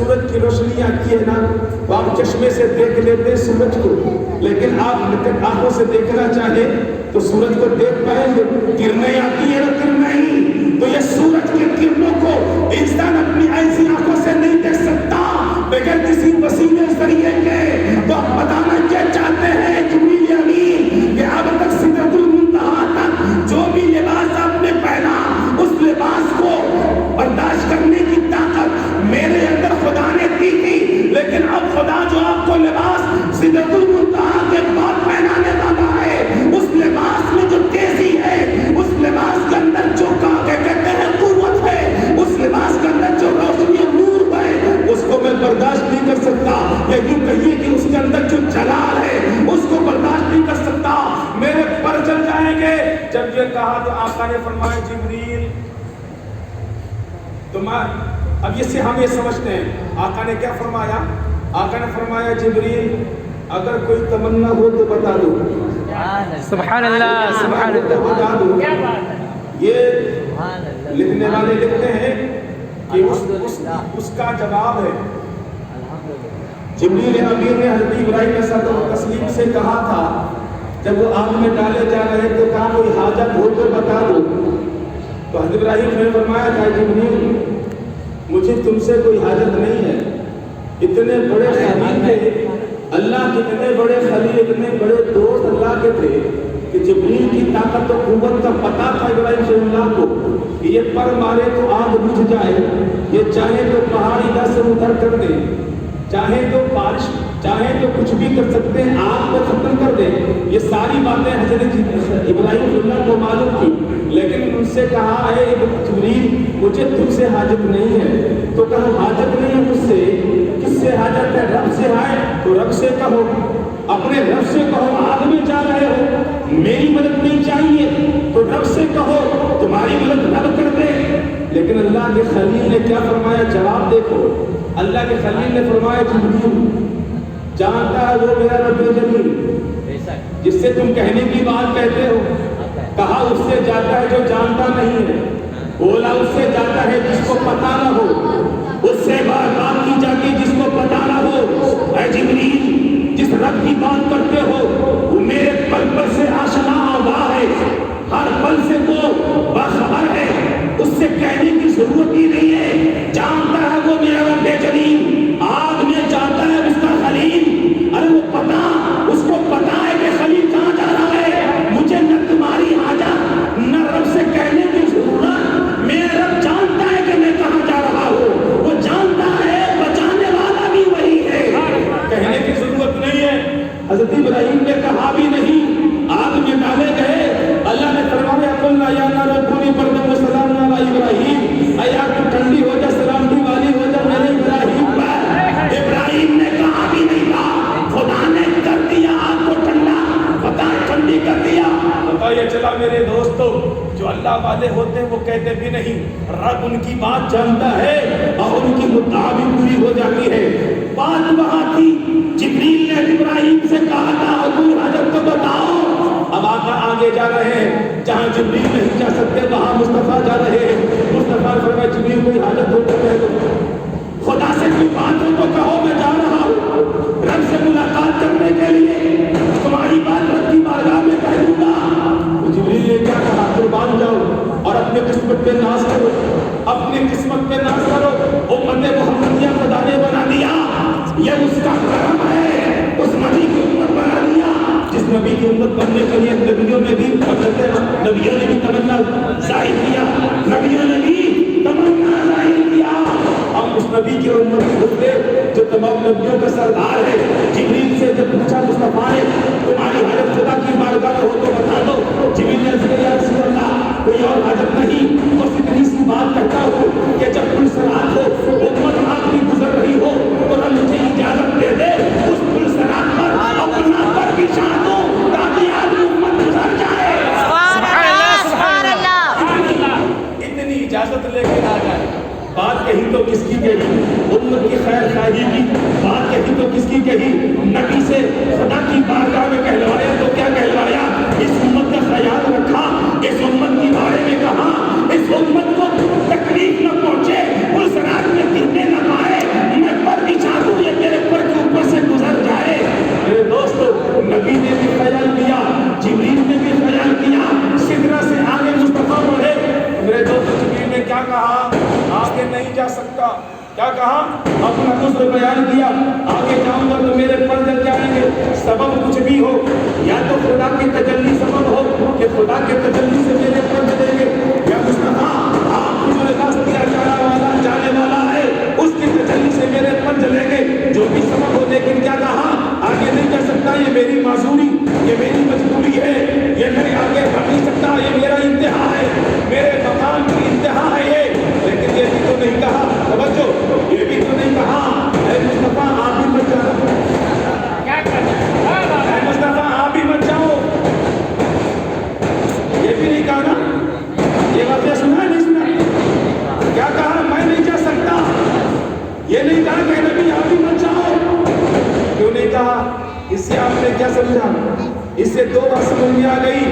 سورج کی روشنی آتی ہے نا تو آپ چشمے سے دیکھ لیتے سورج کو، لیکن آپ آنکھوں سے دیکھنا چاہے تو سورج کو دیکھ پائیں گے؟ کرنیں آتی ہیں نا، کرنیں، تو یہ سورج کی کرنوں کو انسان اپنی ایسی آنکھوں سے نہیں دیکھ سکتا بغیر کسی وسیلے ذریعے کے۔ تو آپ بتانا کیا چاہتے ہیں جبریل امین کہ اب تک سدرۃ المنتہا تک جو بھی لباس آپ نے پہنا اس لباس کو برداشت کرنے کی طاقت میرے اندر خدا نے دی تھی، لیکن اب خدا جو آپ کو لباس سدرۃ المنتہا کے بعد پہنانے والا ہے، اس لباس میں جو تیزی ہے، اس لباس کے اندر جو کہتے ہیں قوت ہے، اس لباس کے اندر جو روشنی نور ہے، اس کو میں برداشت نہیں کر سکتا۔ یا یوں کہیے کہ اس کے اندر جو جلال ہے اس کو برداشت نہیں کر سکتا، میرے پر چل جائیں گے۔ جب یہ کہا تو آقا نے فرمایا جبریل، تو اب اس سے ہم یہ سمجھتے ہیں آقا نے کیا فرمایا؟ آقا نے فرمایا جبریل اگر کوئی تمنا ہو تو بتا دو۔ سبحان اللہ، سبحان اللہ، بتا دو۔ یہ لکھنے والے لکھتے ہیں کہ اس کا جواب ہے جبریل امین نے حضرت ابراہیم علیہ السلام تسلیم سے کہا تھا جب وہ آگ میں ڈالے جا رہے تو کہا کوئی حاجت ہو تو بتا دو۔ تو حضرت ابراہیم نے فرمایا تھا جبریل مجھے تم سے کوئی حاجت نہیں ہے، اتنے بڑے خلیل تھے اللہ کے، اتنے بڑے خلیل، اتنے بڑے دوست اللہ کے تھے کہ جبریل کی طاقت و قوت کا پتہ تھا ابراہیم صلی اللہ کو کہ یہ پر مارے تو آگ بجھ جائے، یہ چاہے تو پہاڑ ادھر سے ادھر کر دے، چاہے تو بارش، چاہے تو کچھ بھی کر سکتے ہیں، آگ کو ختم کر دے۔ یہ ساری باتیں حضرت ابراہیم صلی اللہ کو معلوم تھی، لیکن ان سے کہا ہے جبریل مجھے تم سے حاجت نہیں ہے۔ تو کہا حاجت نہیں ہے مجھ سے، کس سے حاجت ہے؟ رب سے ہے تو رب سے کہو، اپنے رب سے کہو۔ آگ میں جا رہے ہو، میری مدد نہیں چاہیے تو رب سے کہو، تمہاری مدد رب کر دے۔ لیکن اللہ کے خلیل نے کیا فرمایا؟ جواب دیکھو، اللہ کے خلیل نے فرمایا جبریل جانتا ہے وہ میرا رب جلیل جس سے تم کہنے کی بات کہتے ہو، کہا اس سے جاتا ہے جو جانتا نہیں ہے، بولا اس سے جاتا ہے جس کو پتہ نہ ہو، اس سے بات کی جاتی جس کو پتہ نہ ہو۔ اے جبریل جس رب کی بات کرتے ہو وہ میرے پل پل سے آشنا آگاہ ہے، ہر پل سے وہ باخبر ہے، اس سے کہنے کی ضرورت ہی نہیں ہے، جانتا ہے وہ میرا رب جلیل۔ آگ میں جاتا ہے اس کا خلیل، ارے وہ پتا، اس کو پتا ہے کہ خلیل کہاں جا رہا ہے، مجھے نہ تمہاری حاجت نہ رب سے کہنے کی ضرورت، میرا رب جانتا ہے کہ میں کہاں جا رہا ہوں، وہ جانتا ہے، بچانے والا بھی وہی ہے، کہنے کی ضرورت نہیں ہے۔ حضرت ابراہیم نے کہا بھی نہیں، آگ میں ڈالے گئے، اللہ نے فرمایا قلنا یا نار کونی بردن و سلام علی ابراہیم، اے آگ تو ٹھنڈی ہو جا، سلامتی والی ہو جا میرے ابراہیم پر۔ ابراہیم نے کہا بھی نہیں تھا، خدا نے کر دیا آگ کو ٹھنڈا، خدا ٹھنڈی کر دیا۔ پتہ یہ چلا میرے دوستو جو اللہ والے ہوتے ہیں وہ کہتے بھی نہیں، رب ان کی بات جانتا ہے اور ان کی مدعا بھی پوری ہو جاتی ہے۔ بات وہاں تھی، جبریل نے ابراہیم سے کہا تھا کوئی حاجت تو بتاؤ۔ اب آقا آگے جا رہے ہیں، جہاں جبریل نہیں جا سکتے وہاں مصطفیٰ جا رہے ہیں۔ مصطفیٰ فرمایا جبریل کوئی حاجت ہو تو کہہ دو، خدا سے کوئی بات ہو تو کہو میں جا رہا ہوں رب سے ملاقات کرنے کے لیے، تمہاری بات رب کی بارگاہ میں کہہ دوں گا۔ تو جبریل نے کیا کہا؟ قربان جاؤ اور اپنے قسمت پہ ناز کرو، اپنی قسمت پہ ناز کرو، امت محمدیہ خدا نے بنا دیا، یہ اس کا کرم ہے، اس نبی کی امت بنا دیا جس نبی کی امت بننے کے لیے نبیوں نے بھی تمنا ظاہر کیا، نبیوں نے بھی تمنا ظاہر کیا۔ ہم اس نبی کی امت ہوتے جو تمام نبیوں کا سردار ہے۔ جبریل سے جب پوچھا مصطفیٰ نے تمہاری حاجت خدا کی بارگاہ میں ہو تو بتا دو، جبریل نے عرض کیا رسول اللہ کوئی اور حاجت نہیں، بس اتنی سی بات کرتا ہوں کہ جب پل صراط ہو، امت آخری گزر رہی ہو تو رب مجھے اجازت دے دے اس پل صراط پر اپنا پر بچھا دو تاکہ آدمی امت گزر جائے۔ سبحان اللہ۔ اتنی اجازت لے کے آ جائے۔ بات کہی تو کس کی کہی؟ امت کی خیر خواہی کی بات کہی تو کس کی کہی؟ نبی سے خدا کی بارگاہ میں کہلوایا تو کیا کہلوایا؟ اس امت کا خیال رکھا، اس امت کے بارے میں کہا، اس امت کو تکلیف نہ پہنچے، اس رات میں گرنے نہ پائے، میں کیا کہا؟ آگے نہیں جا سکتا. کیا کہا؟ اپنا عذر بیان کیا. آگے جاؤں گا تو میرے پر جل جائیں گے. سبب کچھ بھی ہو, یا تو خدا کی تجلی سبب ہو کہ خدا کے تجلی سے میرے پر جلیں گے, یا مصطفیٰ آپ کی جو راستہ جانے والا ہے اس کی تجلی سے میرے پر جلیں گے. جو بھی سبب ہو, لیکن کیا کہا؟ آگے نہیں جا سکتا, یہ میری معذوری, یہ میری مجبوری ہے, یہ میں آگے بڑھ نہیں سکتا, یہ میرا انتہا ہے, میرے مقام کی انتہا ہے یہ. لیکن یہ بھی تو نہیں کہا, توجہ, یہ بھی تو نہیں کہا اے مصطفیٰ آپ بھی مت جاؤ, اے مصطفیٰ آپ بھی مت جاؤ, یہ بھی نہیں کہا نا. یہ واقعہ سنا نہیں سنا؟ کیا کہا؟ میں نہیں جا سکتا. یہ نہیں کہا کہ نبی آپ بھی مت جاؤ. کیوں نہیں کہا؟ اس سے آپ نے کیا سمجھا؟ اس سے دو بات سمجھ میں آ گئی,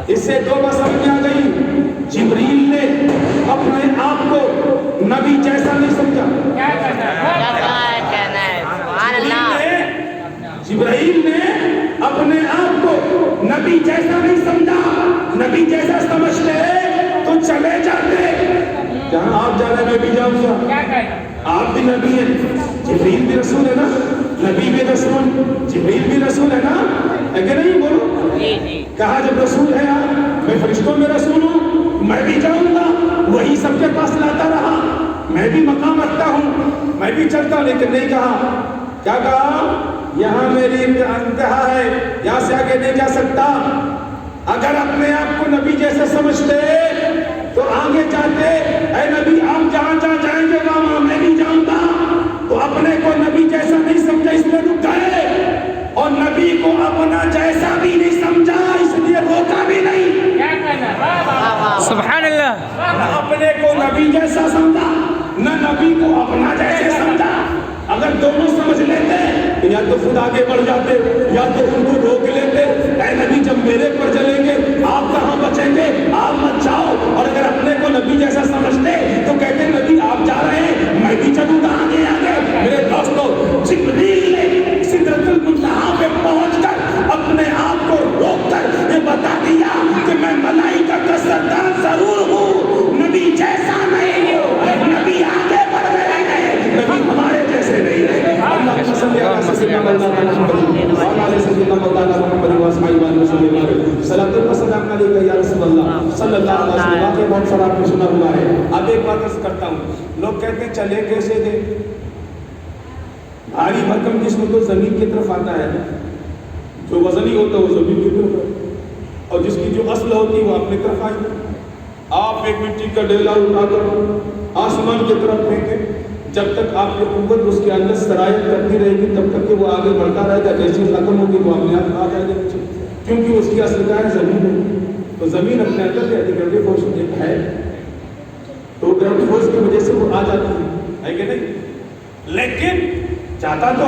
اس سے دو بات سمجھ میں آ گئی. جبریل نے اپنے آپ کو نبی جیسا نہیں سمجھا. جبرائیل نے اپنے آپ کو نبی جیسا نہیں سمجھا. نبی جیسا سمجھتے تو چلے جاتے. جہاں آپ جانے میں بھی جاؤں گا, آپ بھی نبی ہیں, جبرائیل بھی رسول ہے نا, نبی بھی رسول, جبرائیل بھی رسول ہے نا, ہے کہ نہیں؟ بولو. کہا جب رسول ہے آپ, میں فرشتوں میں رسول ہوں, میں بھی جاؤں گا, وہی سب کے پاس لاتا رہا, میں بھی مقام رکھتا ہوں, میں بھی چلتا. لیکن نہیں کہا. کیا کہا؟ یہاں میری انتہا ہے, یہاں سے آگے نہیں جا سکتا. اگر اپنے آپ کو نبی جیسے سمجھتے تو آگے جاتے. اے نبی آپ جہاں جہاں جائیں گے وہاں میں بھی جاؤں گا. تو اپنے کو نبی جیسا نہیں سمجھا, اس لیے رک گئے, اور نبی کو اپنا جیسا بھی نہیں سمجھا, اس لیے روکا بھی نہیں. سبحان اللہ. نہ اپنے کو نبی جیسا سمجھا, نہ نبی کو اپنا جیسے سمجھا. اگر دونوں سمجھ لیتے یا تو خود آگے بڑھ جاتے, یا تو ان کو روک لیتے. اے نبی جب میرے پر چلیں گے آپ کہاں بچیں گے, آپ مت جاؤ. اور اگر اپنے کو نبی جیسا سمجھتے تو کہتے نبی آپ جا رہے ہیں, میں بھی چلوں گا آگے آگے. میرے دوستو, جبریل نے سدرۃ المنتہا پہ پہنچ کر اپنے آپ کو روک کر یہ بتا دیا کہ میں ملائکہ کا سردار ضرور ہوں, نبی جیسا نہیں ہوں. نبی آگے بڑھ رہے ہیں, نبی ہمارے جیسے نہیں ہے. اللہ کا صلی اللہ علیہ وسلم یا رسول اللہ صلی اللہ علیہ وسلم. واقعہ بہت سارا آپ نے سنا ہوا ہے. اب ایک بات عرض کرتا ہوں, لوگ کہتے ہیں چلے کیسے دے. بھاری بھرکم جسم تو زمین کی طرف آتا ہے, جو وزنی ہوتا ہے وہ زمین کی طرف ہے, اور جس کی جو اصل ہوتی ہے وہ اپنی طرف آئی. آپ ایک مٹی کا ڈیلا اٹھا کر آسمان کی طرف پھینکیں, جب تک آپ کی قوت اس کے اندر سرایت کرتی رہے گی تب تک کہ وہ آگے بڑھتا رہے گا. جیسے ختم ہوگی وہ اپنے آپ آ جائے گا نیچے, کیونکہ اس کی اصل کیا ہے؟ زمین ہے. تو زمین اپنے اندر گریویٹی فورس ہے, تو گریویٹی فورس کی وجہ سے وہ آ جاتی ہے کہ نہیں؟ لیکن جاتا تو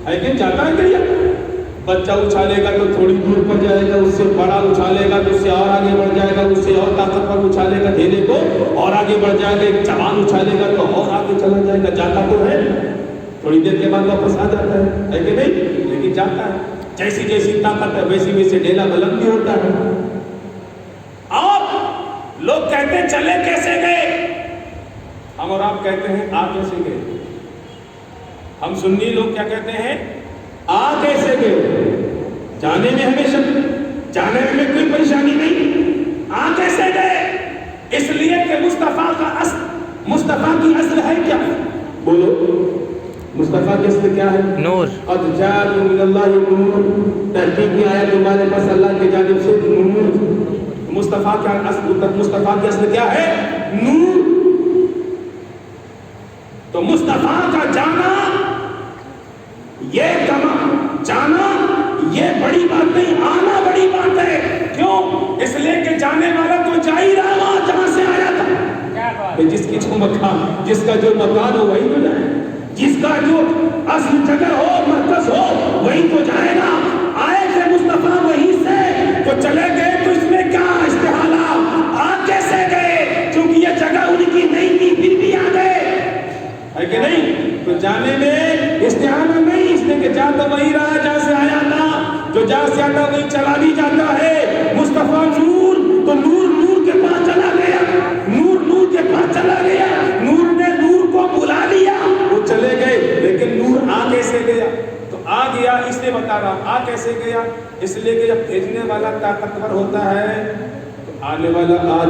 ہے کہ جاتا ہے کہ بچہ اچھالے گا تو تھوڑی دور پر جائے گا, اس سے بڑا اچھالے گا تو اس سے اور آگے بڑھ جائے گا, اس سے اور طاقتور اچھالے گا دھیرے کو اور آگے بڑھ جائے گا, ایک جوان اچھالے گا تو اور آگے چلا جائے گا. جاتا تو ہے, تھوڑی دیر کے بعد واپس آ جاتا ہے کہ نہیں؟ لیکن جاتا ہے. جیسی جیسی طاقت ہے ویسی ویسے ڈیلا بلند بھی ہوتا ہے. آپ لوگ کہتے ہیں چلے کیسے گئے, ہم اور آپ کہتے ہیں آ کیسے گئے. ہم سنی لوگ کیا کہتے ہیں؟ آ کیسے گئے. جانے میں ہمیشہ جانے میں کوئی پریشانی نہیں, آ کیسے گئے؟ اس لیے کہ مصطفیٰ کا اصل, مصطفیٰ کی اصل ہے کیا؟ بولو, مصطفیٰ کی اصل کیا ہے؟ نور. قد جاءکم من اللہ نور, تحقیق میں آیا تمہارے پاس اللہ کی جانب سے نور. مصطفیٰ کا اصل, مصطفیٰ کی اصل کیا ہے؟ نور. تو مصطفیٰ کا جانا یہ جانا یہ بڑی بات نہیں, آنا بڑی بات ہے. کیوں؟ اس لیے کہ جانے والا تو جا ہی رہا جہاں سے آیا تھا. جس کی جو مکان, جس کا جو مکان ہو وہی تو جائے, جس کا جو اصل جگہ ہو, مرکز ہو, وہی تو جائے گا. آئے تھے مصطفیٰ وہیں سے, تو چلے گئے تو اس میں کیا استحالہ. آ کیسے گئے؟ کیونکہ یہ جگہ ان کی نہیں تھی پھر بھی آ گئے, ہے کہ نہیں؟ تو جانے میں استحالہ نہیں, اس لیے کہ جا تو وہی رہا جہاں سے آیا تھا, جو جہاں سے آتا وہی چلا بھی جاتا ہے. مصطفیٰ نور, تو نور نور کے پاس چلا گیا, نور نور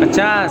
50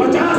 50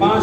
5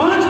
5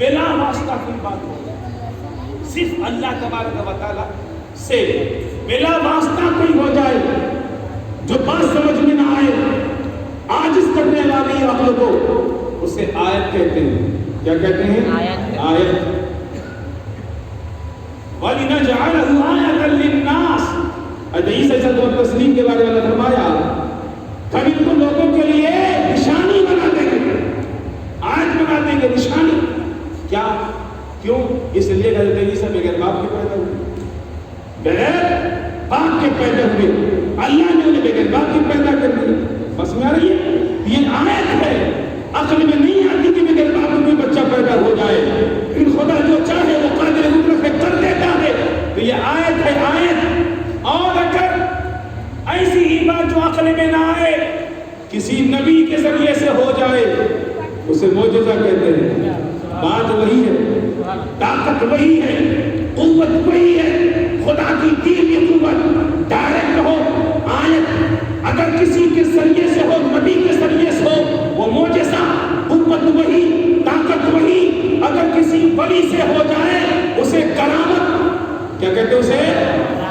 بلا واسطہ کوئی بات ہو صرف اللہ تبارک و تعالیٰ سے بلا واسطہ کوئی ہو جائے جو بات سمجھ میں نہ آئے عاجز کرنے والی عقل کو اسے آیت کہتے ہیں. کیا کہتے ہیں؟ آیت. وَلِنَجْعَلَهُ آیَةً لِلنَّاسِ حدیث عزت و تسلیم کے بارے میں فرمایا ہم ان کو لوگوں کے لیے نشانی بنا دیں گے, آیت بنا دیں گے. نشانی کیا؟ کیوں؟ اس لیے حضرت عیسیٰ بغیر باپ کے پیدا ہوئے, بغیر باپ کے پیدا ہوئے. اللہ نے انہیں بغیر باپ کے پیدا کر دیا. بس میں آ رہی ہے یہ آیت ہے. عقل میں نہیں آتی کہ بغیر باپ کوئی بچہ پیدا ہو جائے. ان خدا جو چاہے وہ قادر مطلق ہے کر دیتا ہے. تو یہ آیت ہے, آیت. اور اگر ایسی ہی بات جو عقل میں نہ آئے کسی نبی کے ذریعے سے ہو جائے اسے معجزہ کہتے ہیں. بات وہی ہے, طاقت وہی ہے, قوت وہی ہے, خدا کی دی ہوئی قوت ڈائریکٹ ہو. آیت اگر کسی کے ذریعے سے ہو, نبی کے ذریعے سے ہو, وہ معجزہ. قوت وہی, طاقت وہی. اگر کسی ولی سے ہو جائے اسے کرامت. کیا کہتے ہیں اسے؟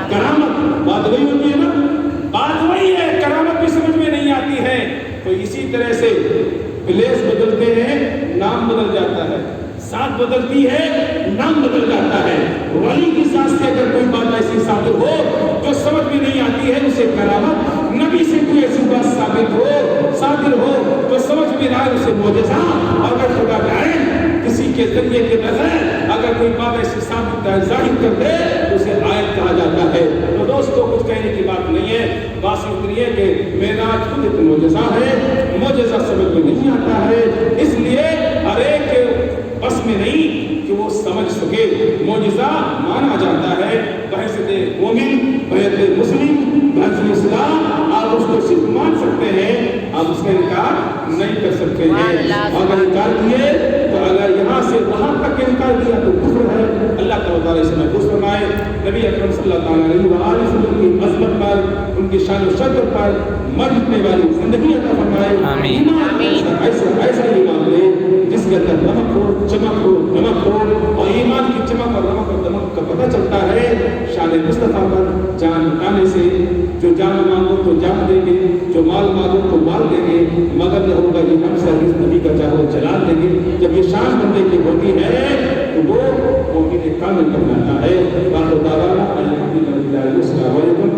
کرامت. بات وہی ہوتی ہے نا, بات وہی ہے. کرامت بھی سمجھ میں نہیں آتی ہے تو اسی طرح سے پلیس بدلتے ہیں نام بدل جاتا ہے, ذات بدلتی ہے نام بدل جاتا ہے. ولی کی ذات سے اگر کوئی بات ایسی ثابت ہو جو سمجھ میں نہیں آتی ہے اسے کرامت. نبی سے کوئی ایسی بات ثابت ہو, صادر ہو جو سمجھ میں نہ آئے اسے معجزہ. اگر خدا چاہے کسی کے ذریعے کے بغیر اگر کوئی بات ایسی ثابت ظاہر کر دے تو اسے آیت کہا جاتا ہے. تو دوستوں کچھ کہنے کی بات نہیں ہے, بات صرف یہ کہ معراج خود ایک معجزہ ہے. معجزہ سمجھ میں نہیں آتا ہے اس لیے ہر ایک بس میں نہیں کہ وہ سمجھ سکے. معجزہ مانا جاتا ہے بحیثیت مومن, بحیثیت مسلم, بحیثیت اسلام. آپ اس کو صرف مان سکتے ہیں, آپ اس کا انکار نہیں کر سکتے ہیں. اگر انکار کیے تو اگر یہاں سے وہاں تک انکار کیا تو کفر ہے. اللہ تعالیٰ سے محفوظ فرمائے. نبی اکرم صلی اللہ علیہ وسلم کی عظمت پر, ان کی شان و شوکت پر مرنے والی زندگی عطا فرمائے. ایسا ایمان لے جس کے اندر نمک ہو, چمک ہو, نمک ہو, اور ایمان کی چمک اور نمک اور دمک کا پتہ چلتا ہے شان مصطفیٰ پر جان لٹانے سے. جو جان مانگو تو جان دیں گے, جو مال مانگو تو مال دیں گے, مگر نہ ہوگا یہ ہم سے اس نبی کا چاہو جلال دیں گے. جب یہ شان بندے کی ہوتی ہے تو وہ مومن کامل بن جاتا ہے.